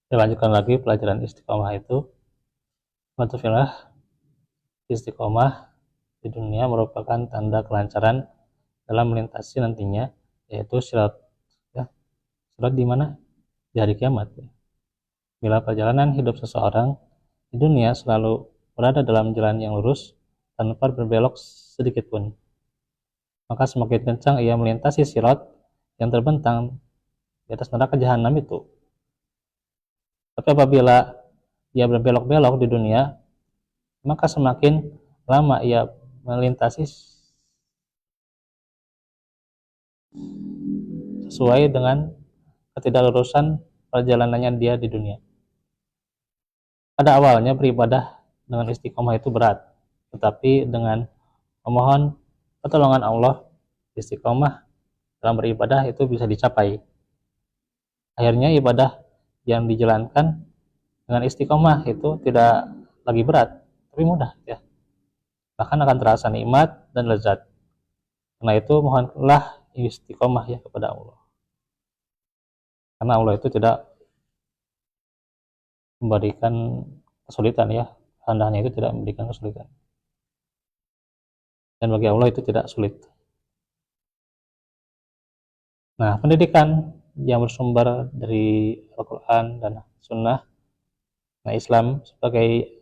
Dilanjutkan lagi pelajaran istiqomah itu. Matufilah istiqomah di dunia merupakan tanda kelancaran dalam melintasi nantinya, yaitu sirat. Ya, sirat di mana? Di hari kiamat. Ya. Bila perjalanan hidup seseorang di dunia selalu berada dalam jalan yang lurus tanpa berbelok sedikit pun, maka semakin kencang ia melintasi sirat yang terbentang di atas neraka jahanam itu. Tapi apabila ia berbelok-belok di dunia, maka semakin lama ia melintasi sesuai dengan ketidaklurusan perjalanannya dia di dunia. Pada awalnya beribadah dengan istiqomah itu berat, tetapi dengan memohon pertolongan Allah, istiqomah dalam beribadah itu bisa dicapai. Akhirnya ibadah yang dijalankan dengan istiqomah itu tidak lagi berat, tapi mudah ya. Bahkan akan terasa nikmat dan lezat. Karena itu mohonlah istiqomah ya kepada Allah. Karena Allah itu tidak memberikan kesulitan ya. Hendaknya itu tidak memberikan kesulitan. Dan bagi Allah itu tidak sulit. Nah, pendidikan yang bersumber dari Al-Quran dan Sunnah, nah Islam sebagai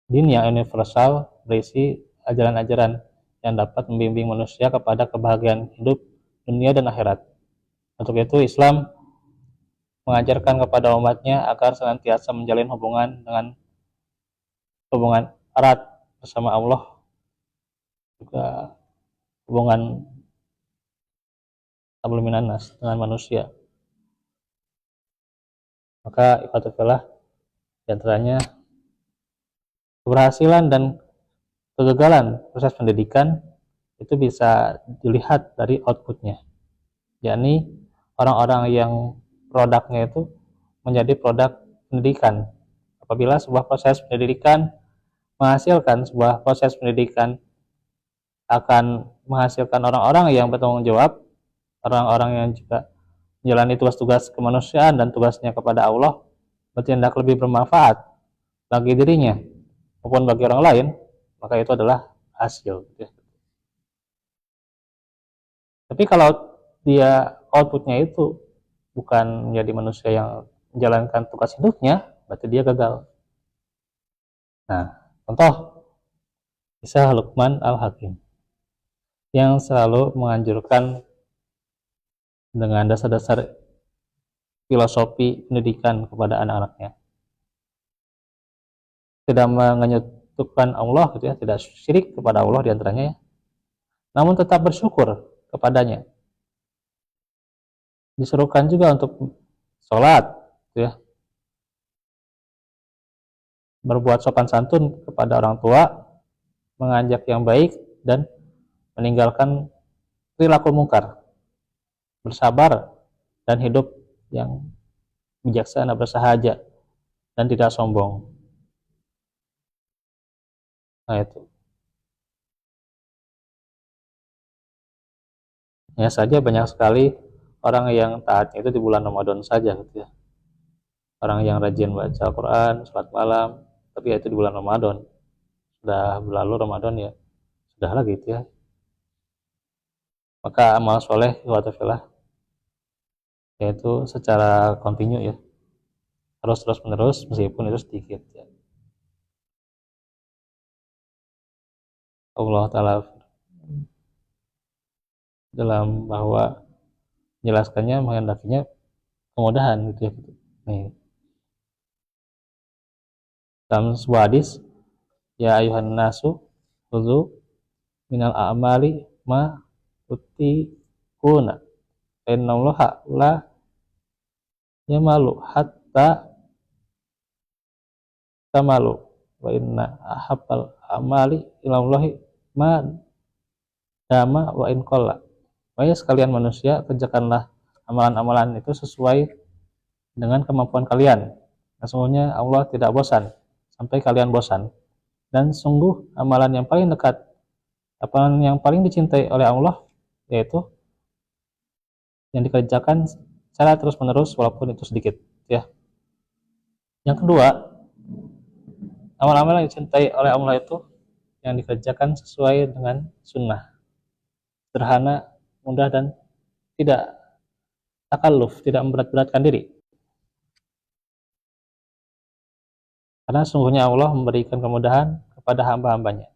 din yang universal berisi ajaran-ajaran yang dapat membimbing manusia kepada kebahagiaan hidup dunia dan akhirat. Untuk itu Islam mengajarkan kepada umatnya agar senantiasa menjalin hubungan erat bersama Allah, juga hubungan tabul minanas dengan manusia. Maka ikhwatullah, diantaranya keberhasilan dan kegagalan proses pendidikan itu bisa dilihat dari outputnya, yakni orang-orang yang produknya itu menjadi produk pendidikan. Apabila sebuah proses pendidikan akan menghasilkan orang-orang yang bertanggung jawab, orang-orang yang juga menjalani tugas-tugas kemanusiaan dan tugasnya kepada Allah, bertindak lebih bermanfaat bagi dirinya maupun bagi orang lain, maka itu adalah hasil. Tapi kalau dia outputnya itu bukan menjadi manusia yang menjalankan tugas hidupnya, berarti dia gagal. Nah, contoh kisah Luqman Al-Hakim yang selalu menganjurkan dengan dasar-dasar filosofi pendidikan kepada anak-anaknya. Tidak menyekutukan Allah gitu ya, tidak syirik kepada Allah diantaranya ya. Namun tetap bersyukur kepadanya. Disuruhkan juga untuk sholat gitu ya. Berbuat sopan santun kepada orang tua, mengajak yang baik dan meninggalkan perilaku mungkar. Bersabar dan hidup yang bijaksana, bersahaja dan tidak sombong. Nah itu. Ya saja banyak sekali orang yang taatnya itu di bulan Ramadan saja gitu ya. Orang yang rajin baca Al-Quran, sholat malam, tapi ya itu di bulan Ramadan. Sudah berlalu Ramadan ya, sudah lagi gitu ya. Maka amal soleh ikhwatullah yaitu secara kontinu ya, harus terus menerus meskipun itu sedikit ya. Allah Ta'ala dalam bahwa menjelaskannya menghendakinya kemudahan gitu ya. Nih. Dalam sebuah hadis, ya ayuhan nasu khudzu minal a'mali ma utiquna innallaha la yamalu hatta tamalu wa inna ahabbal amali ilallahi ma dama wa in qalla. Wahai sekalian manusia, kerjakanlah amalan-amalan itu sesuai dengan kemampuan kalian. Sesungguhnya Allah tidak bosan sampai kalian bosan. Dan sungguh amalan yang paling dekat, amalan yang paling dicintai oleh Allah, yaitu yang dikerjakan secara terus-menerus walaupun itu sedikit. Ya, Yang kedua, amal-amal yang dicintai oleh Allah itu yang dikerjakan sesuai dengan sunnah, sederhana, mudah, dan tidak takalluf, tidak memberat-beratkan diri. Karena sungguhnya Allah memberikan kemudahan kepada hamba-hambanya.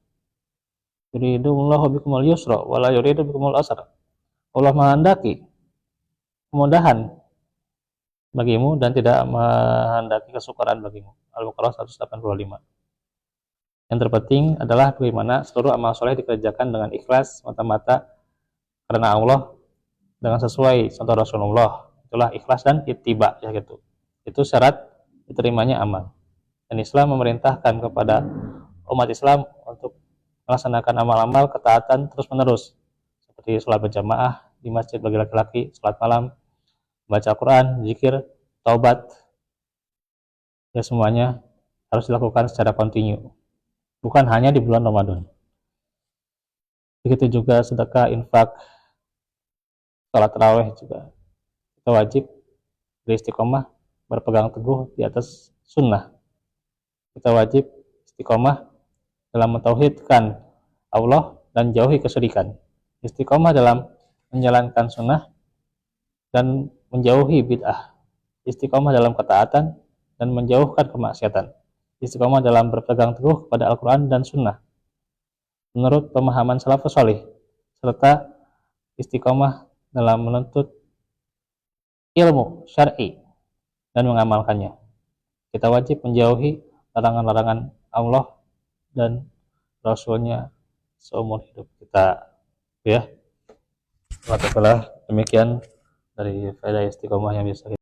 Yuridullahu bikumul yusra wa la yuridu bikumul usra. Allah menghendaki kemudahan bagimu dan tidak menghendaki kesukaran bagimu. Al-Baqarah 185. Yang terpenting adalah bagaimana seluruh amal soleh dikerjakan dengan ikhlas semata-mata karena Allah, dengan sesuai contoh Rasulullah. Itulah ikhlas dan ittiba, ya gitu. Itu syarat diterimanya amal. Dan Islam memerintahkan kepada umat Islam untuk melaksanakan amal-amal ketaatan terus-menerus, seperti sholat berjamaah di masjid bagi laki-laki, sholat malam, baca Quran, zikir, taubat, ya semuanya harus dilakukan secara kontinu, bukan hanya di bulan Ramadan. Begitu juga sedekah, infak, sholat tarawih juga. Kita wajib beristiqomah, berpegang teguh di atas sunnah. Kita wajib istiqomah dalam mentauhidkan Allah dan jauhi kesyirikan. Istiqomah dalam menjalankan sunnah dan menjauhi bid'ah. Istiqomah dalam ketaatan dan menjauhkan kemaksiatan. Istiqomah dalam berpegang teguh kepada Al-Quran dan sunnah menurut pemahaman salafus salih, serta istiqomah dalam menuntut ilmu syar'i dan mengamalkannya. Kita wajib menjauhi larangan-larangan Allah dan Rasulnya seumur hidup kita, ya. Demikian dari faedah istiqomah yang bisa kita